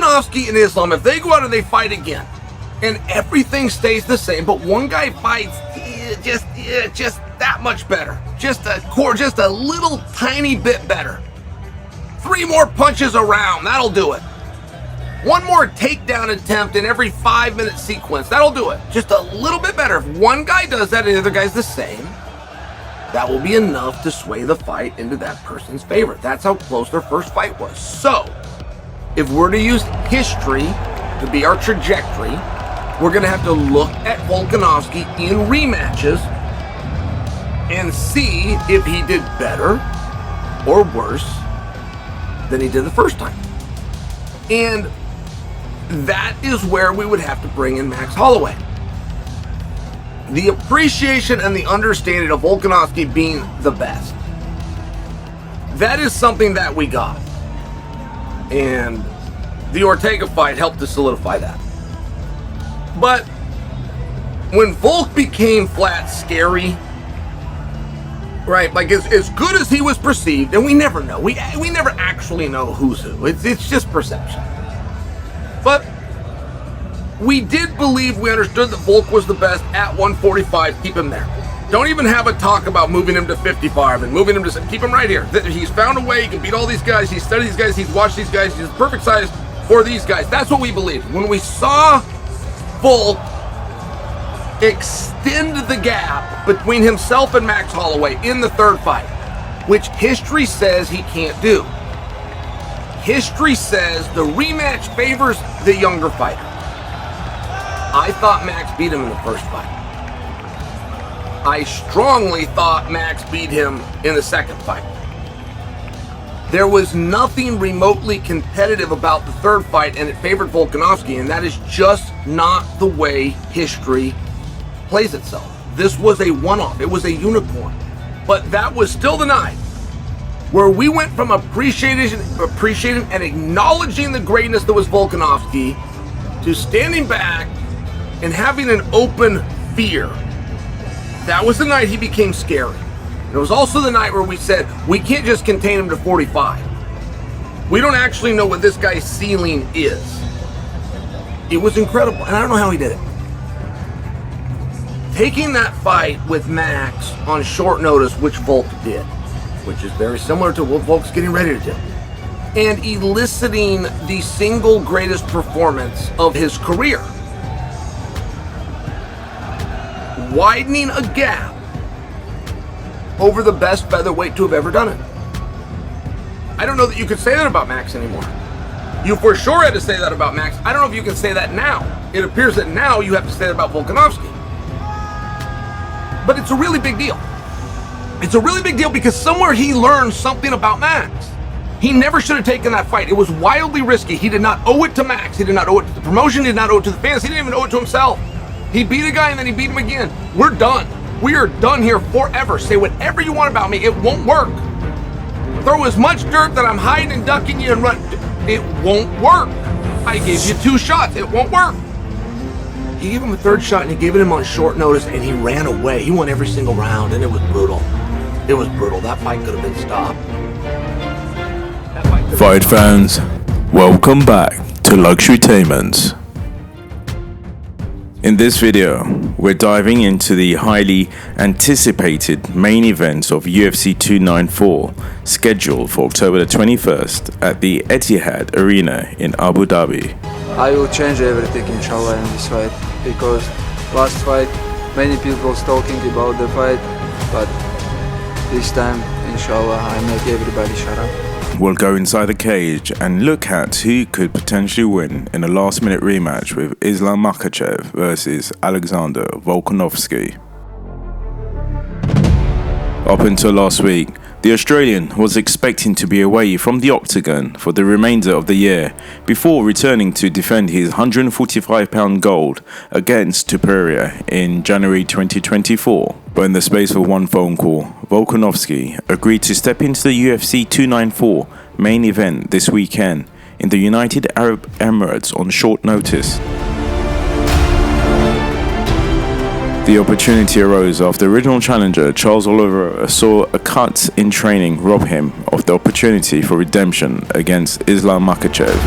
Volkanovski and Islam, if they go out and they fight again, and everything stays the same, but one guy fights just that much better, just a little tiny bit better. 3 more punches around, that'll do it. 1 more takedown attempt in every 5-minute sequence, that'll do it. Just a little bit better. If one guy does that and the other guy's the same, that will be enough to sway the fight into that person's favor. That's how close their first fight was. So, if we're to use history to be our trajectory, we're going to have to look at Volkanovski in rematches and see if he did better or worse than he did the first time. And that is where we would have to bring in Max Holloway. The appreciation and the understanding of Volkanovski being the best. That is something that we got. And the Ortega fight helped to solidify that. But when Volk became flat scary, right, like as good as he was perceived, and we never know, we never actually know who's who, it's just perception. But we did believe, we understood that Volk was the best at 145, keep him there. Don't even have a talk about moving him to 55 and moving him to, keep him right here. He's found a way, he can beat all these guys, he's studied these guys, he's watched these guys, he's the perfect size for these guys. That's what we believed. When we saw Volk extend the gap between himself and Max Holloway in the third fight, which history says he can't do. History says the rematch favors the younger fighter. I thought Max beat him in the first fight. I strongly thought Max beat him in the second fight. There was nothing remotely competitive about the third fight, and it favored Volkanovski, and that is just not the way history plays itself. This was a one-off. It was a unicorn. But that was still the night where we went from appreciating and acknowledging the greatness that was Volkanovski to standing back and having an open fear. That was the night he became scary. It was also the night where we said, we can't just contain him to 45. We don't actually know what this guy's ceiling is. It was incredible, and I don't know how he did it. Taking that fight with Max on short notice, which Volk did, which is very similar to what Volk's getting ready to do, and eliciting the single greatest performance of his career. Widening a gap over the best featherweight to have ever done it. I don't know that you could say that about Max anymore. You for sure had to say that about Max. I don't know if you can say that now. It appears that now you have to say that about Volkanovski. But it's a really big deal. It's a really big deal because somewhere he learned something about Max. He never should have taken that fight. It was wildly risky. He did not owe it to Max. He did not owe it to the promotion. He did not owe it to the fans. He didn't even owe it to himself. He beat a guy and then he beat him again. We're done. We are done here forever. Say whatever you want about me. It won't work. Throw as much dirt that I'm hiding and ducking you and run. It won't work. I gave you 2 shots. It won't work. He gave him a 3rd shot and he gave it him on short notice and he ran away. He won every single round and it was brutal. It was brutal. That fight could have been stopped. Fight fans, welcome back to Luxurytainment. In this video, we're diving into the highly anticipated main event of UFC 294, scheduled for October the 21st at the Etihad Arena in Abu Dhabi. I will change everything inshallah in this fight, because last fight many people was talking about the fight, but this time inshallah I make everybody shut up. We'll go inside the cage and look at who could potentially win in a last-minute rematch with Islam Makhachev versus Alexander Volkanovski. Up until last week, the Australian was expecting to be away from the octagon for the remainder of the year before returning to defend his 145-pound gold against Tuperia in January 2024. But in the space of one phone call, Volkanovski agreed to step into the UFC 294 main event this weekend in the United Arab Emirates on short notice. The opportunity arose after original challenger Charles Oliveira saw a cut in training rob him of the opportunity for redemption against Islam Makhachev.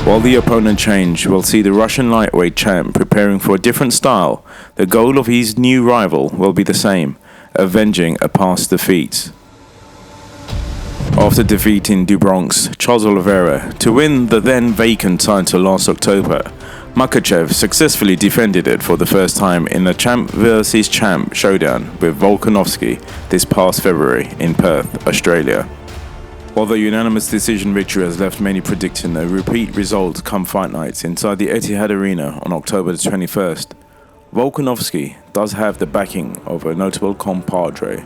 While the opponent change will see the Russian lightweight champ preparing for a different style, the goal of his new rival will be the same, avenging a past defeat. After defeating Dubronk's Charles Oliveira to win the then vacant title last October, Makhachev successfully defended it for the first time in a champ versus champ showdown with Volkanovski this past February in Perth, Australia. While the unanimous decision victory has left many predicting a repeat result come fight nights inside the Etihad Arena on October the 21st, Volkanovski does have the backing of a notable compadre.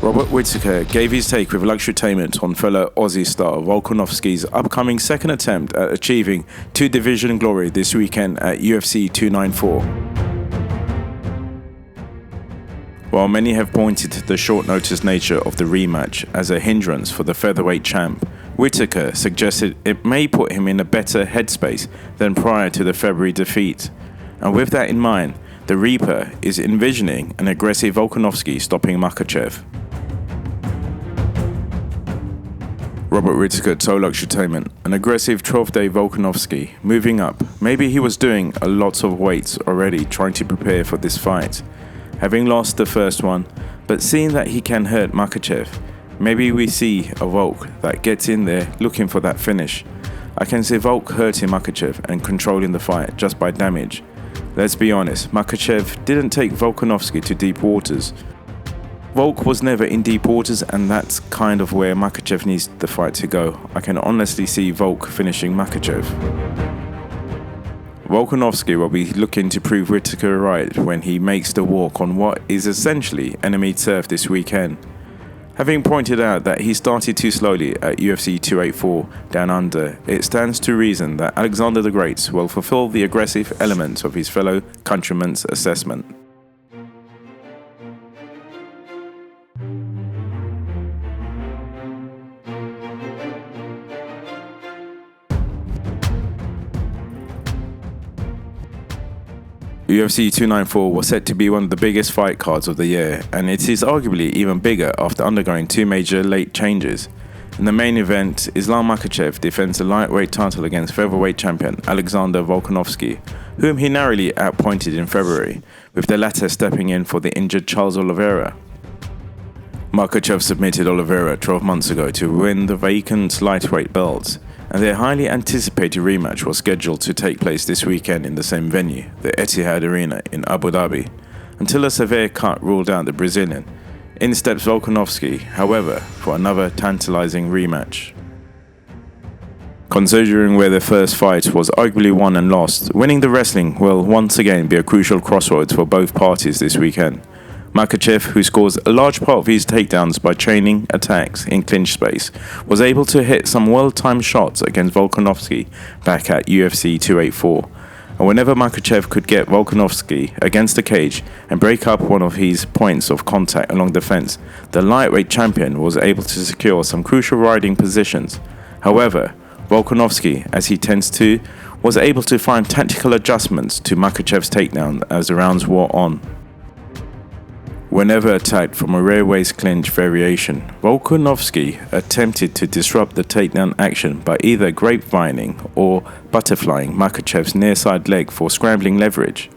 Robert Whittaker gave his take with luxurytainment on fellow Aussie star Volkanovski's upcoming second attempt at achieving two-division glory this weekend at UFC 294. While many have pointed to the short-notice nature of the rematch as a hindrance for the featherweight champ, Whittaker suggested it may put him in a better headspace than prior to the February defeat. And with that in mind, the Reaper is envisioning an aggressive Volkanovski stopping Makhachev. Robert Whittaker told luxurytainment, an aggressive 12-day Volkanovski, moving up. Maybe he was doing a lot of weights already trying to prepare for this fight. Having lost the first one, but seeing that he can hurt Makhachev, maybe we see a Volk that gets in there looking for that finish. I can see Volk hurting Makhachev and controlling the fight just by damage. Let's be honest, Makhachev didn't take Volkanovski to deep waters. Volk was never in deep waters, and that's kind of where Makhachev needs the fight to go. I can honestly see Volk finishing Makhachev. Volkanovski will be looking to prove Whittaker right when he makes the walk on what is essentially enemy turf this weekend. Having pointed out that he started too slowly at UFC 284 down under, it stands to reason that Alexander the Great will fulfill the aggressive elements of his fellow countryman's assessment. UFC 294 was set to be one of the biggest fight cards of the year, and it is arguably even bigger after undergoing two major late changes. In the main event, Islam Makhachev defends the lightweight title against featherweight champion Alexander Volkanovski, whom he narrowly outpointed in February, with the latter stepping in for the injured Charles Oliveira. Makhachev submitted Oliveira 12 months ago to win the vacant lightweight belt, and their highly anticipated rematch was scheduled to take place this weekend in the same venue, the Etihad Arena in Abu Dhabi, until a severe cut ruled out the Brazilian. In steps Volkanovski, however, for another tantalizing rematch. Considering where their first fight was arguably won and lost, winning the wrestling will once again be a crucial crossroads for both parties this weekend. Makhachev, who scores a large part of his takedowns by chaining attacks in clinch space, was able to hit some well-timed shots against Volkanovski back at UFC 284. And whenever Makhachev could get Volkanovski against the cage and break up one of his points of contact along the fence, the lightweight champion was able to secure some crucial riding positions. However, Volkanovski, as he tends to, was able to find tactical adjustments to Makhachev's takedown as the rounds wore on. Whenever attacked from a rear waist clinch variation, Volkanovski attempted to disrupt the takedown action by either grapevining or butterflying Makhachev's near side leg for scrambling leverage.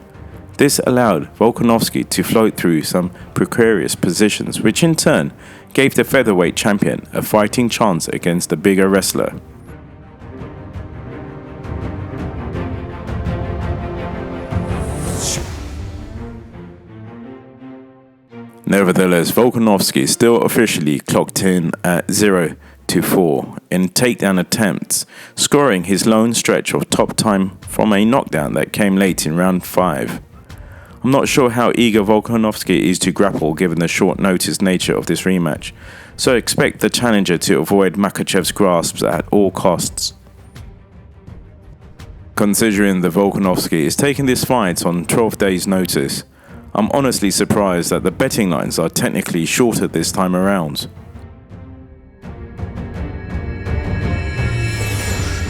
This allowed Volkanovski to float through some precarious positions, which in turn gave the featherweight champion a fighting chance against the bigger wrestler. Nevertheless, Volkanovski still officially clocked in at 0-4 in takedown attempts, scoring his lone stretch of top time from a knockdown that came late in round 5. I'm not sure how eager Volkanovski is to grapple given the short notice nature of this rematch, so expect the challenger to avoid Makhachev's grasps at all costs. Considering that Volkanovski is taking this fight on 12 days' notice, I'm honestly surprised that the betting lines are technically shorter this time around.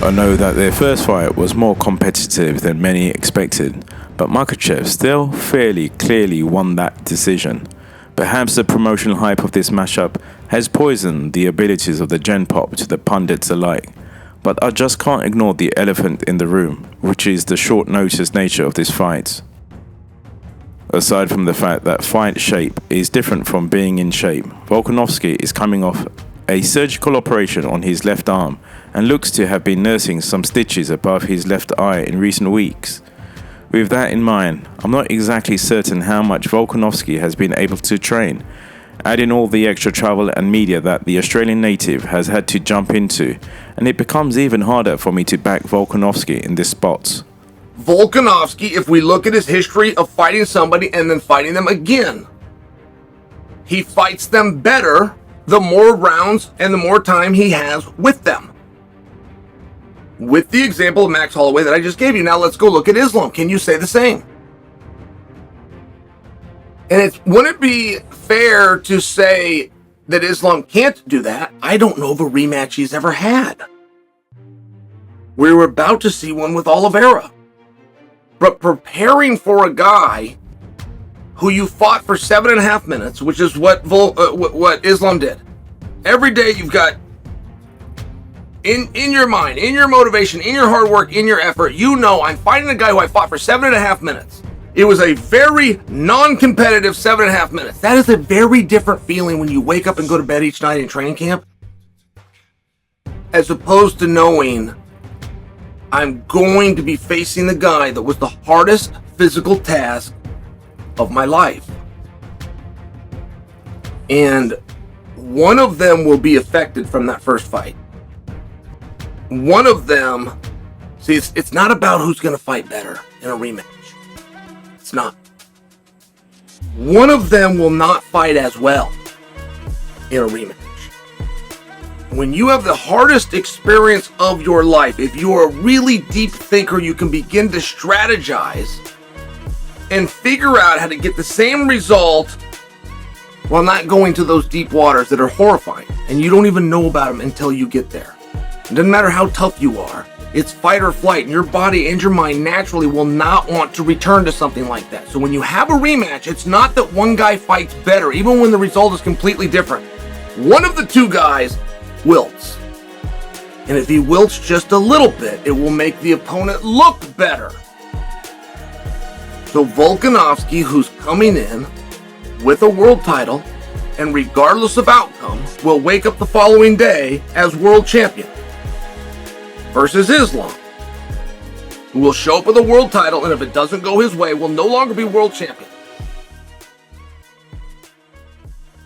I know that their first fight was more competitive than many expected, but Makhachev still fairly clearly won that decision. Perhaps the promotional hype of this matchup has poisoned the abilities of the Gen Pop to the pundits alike. But I just can't ignore the elephant in the room, which is the short notice nature of this fight. Aside from the fact that fight shape is different from being in shape, Volkanovski is coming off a surgical operation on his left arm and looks to have been nursing some stitches above his left eye in recent weeks. With that in mind, I'm not exactly certain how much Volkanovski has been able to train, adding all the extra travel and media that the Australian native has had to jump into, and it becomes even harder for me to back Volkanovski in this spot. Volkanovski, if we look at his history of fighting somebody and then fighting them again, he fights them better the more rounds and the more time he has with them. With the example of Max Holloway that I just gave you, now let's go look at Islam. Can you say the same? And wouldn't it be fair to say that Islam can't do that? I don't know of a rematch he's ever had. We were about to see one with Oliveira. But preparing for a guy who you fought for 7.5 minutes, which is what Islam did. Every day you've got in your mind, in your motivation, in your hard work, in your effort, you know I'm fighting a guy who I fought for 7.5 minutes. It was a very non-competitive 7.5 minutes. That is a very different feeling when you wake up and go to bed each night in training camp, as opposed to knowing I'm going to be facing the guy that was the hardest physical task of my life. And one of them will be affected from that first fight. One of them, see, it's not about who's going to fight better in a rematch. It's not. One of them will not fight as well in a rematch. When you have the hardest experience of your life, if you are a really deep thinker, you can begin to strategize and figure out how to get the same result while not going to those deep waters that are horrifying. And you don't even know about them until you get there. It doesn't matter how tough you are. It's fight or flight, and your body and your mind naturally will not want to return to something like that. So when you have a rematch, it's not that one guy fights better, even when the result is completely different. One of the two guys wilts. And if he wilts just a little bit, it will make the opponent look better. So Volkanovski, who's coming in with a world title, and regardless of outcome, will wake up the following day as world champion, versus Islam, who will show up with a world title, and if it doesn't go his way, will no longer be world champion.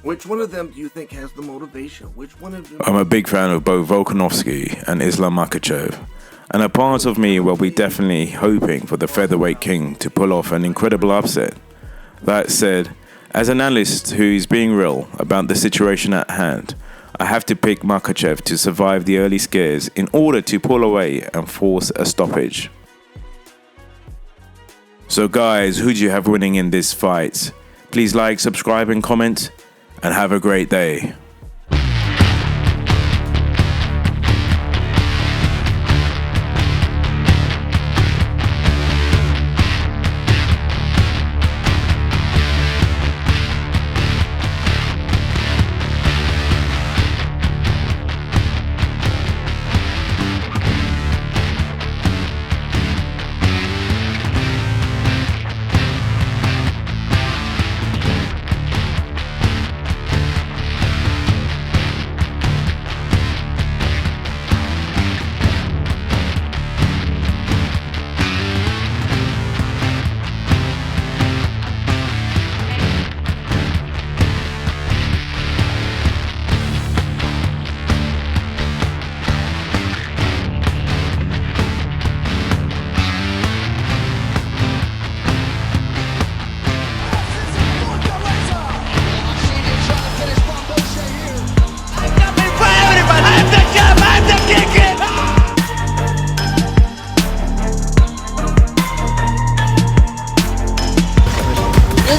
Which one of them do you think has the motivation? Which one of them? I'm a big fan of both Volkanovski and Islam Makhachev, and a part of me will be definitely hoping for the featherweight king to pull off an incredible upset. That said, as an analyst who is being real about the situation at hand, I have to pick Makhachev to survive the early scares in order to pull away and force a stoppage. So guys, who do you have winning in this fight? Please like, subscribe and comment, and have a great day.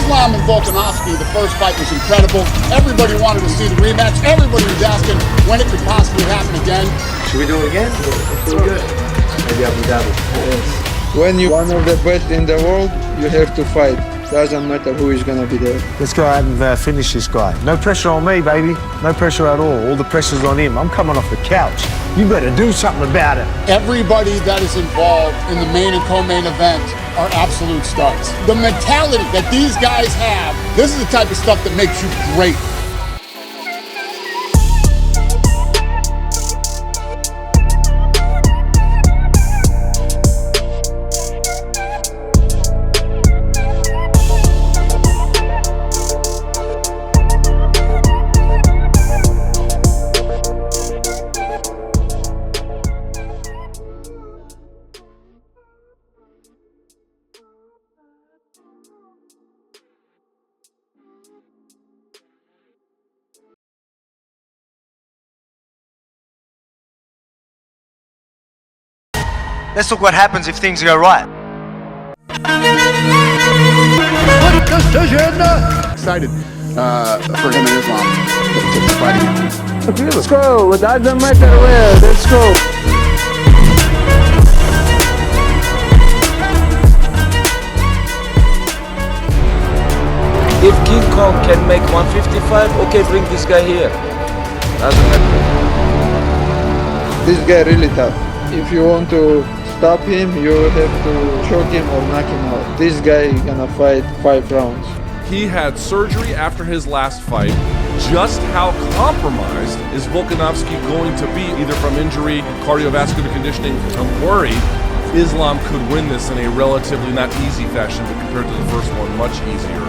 Islam and Volkanovski, the first fight was incredible. Everybody wanted to see the rematch. Everybody was asking when it could possibly happen again. Should we do it again? Let's do it good. Maybe Abu Dhabi. Yes. When you're one of the best in the world, you have to fight. Doesn't matter who is gonna be there. Let's go out and finish this guy. No pressure on me, baby. No pressure at all. All the pressure's on him. I'm coming off the couch. You better do something about it. Everybody that is involved in the main and co-main event are absolute studs. The mentality that these guys have, this is the type of stuff that makes you great. Let's look what happens if things go right. Excited for him and Islam to fight again. Let's go. It doesn't matter where. Let's go. If King Kong can make 155, okay, bring this guy here. Doesn't matter. This guy really tough. If you want to stop him, you have to choke him or knock him out. This guy gonna fight 5 rounds. He had surgery after his last fight. Just how compromised is Volkanovski going to be, either from injury, cardiovascular conditioning? I'm worried Islam could win this in a relatively not easy fashion, but compared to the first one, much easier.